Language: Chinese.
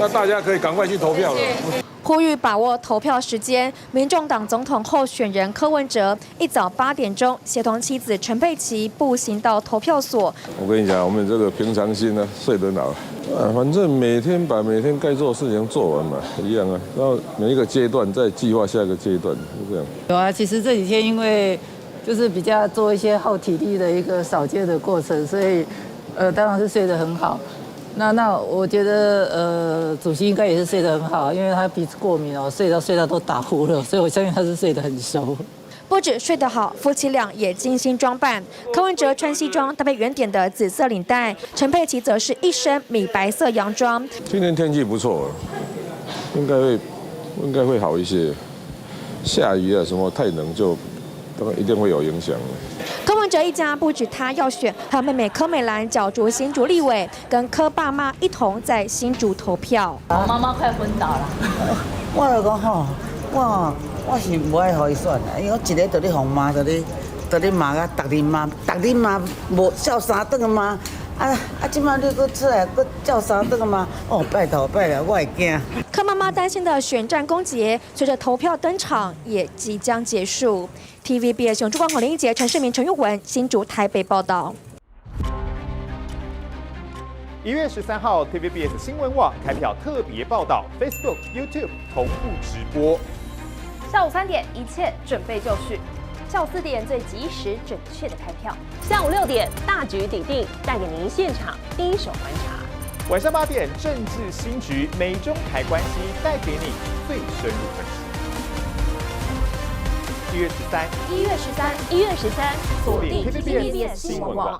那大家可以赶快去投票了。呼吁把握投票时间，民众党总统候选人柯文哲一早8点钟协同妻子陈佩琪步行到投票所。我跟你讲，我们这个平常心呢，睡得好。反正每天把每天该做的事情做完嘛，一样啊。然后每一个阶段再计划下一个阶段，是这样。有啊，其实这几天因为就是比较做一些耗体力的一个扫街的过程，所以当然是睡得很好。那我觉得主席应该也是睡得很好，因为他鼻子过敏哦，睡到都打呼了，所以我相信他是睡得很熟。不止睡得好，夫妻俩也精心装扮。柯文哲穿西装搭配圆点的紫色领带，陈佩琪则是一身米白色洋装。今天天气不错，应该会好一些。下雨啊什么太冷就当然一定会有影响。柯文哲一家不止他要选，还有妹妹柯美兰角逐新竹立委，跟柯爸妈一同在新竹投票。我妈妈快昏倒了。我就讲吼，我是不爱互伊选的，因为我一日就咧互骂，就咧骂啊，逐日骂无叫三顿骂，即摆你搁出来搁叫三顿骂，哦，拜托，我会惊。柯妈妈担心的选战攻击，随着投票登场，也即将结束。TVBS 新竹广林一杰、陈世明、陈玉文，新竹台北报道。1月13号 ，TVBS 新闻网开票特别报道 ，Facebook、YouTube 同步直播。下午3点，一切准备就绪。下午4点，最及时准确的开票。下午6点，大局底定，带给您现场第一手观察。晚上8点，政治新局，美中台关系带给你最深入分析。1月13，锁定 TVBS 新闻网。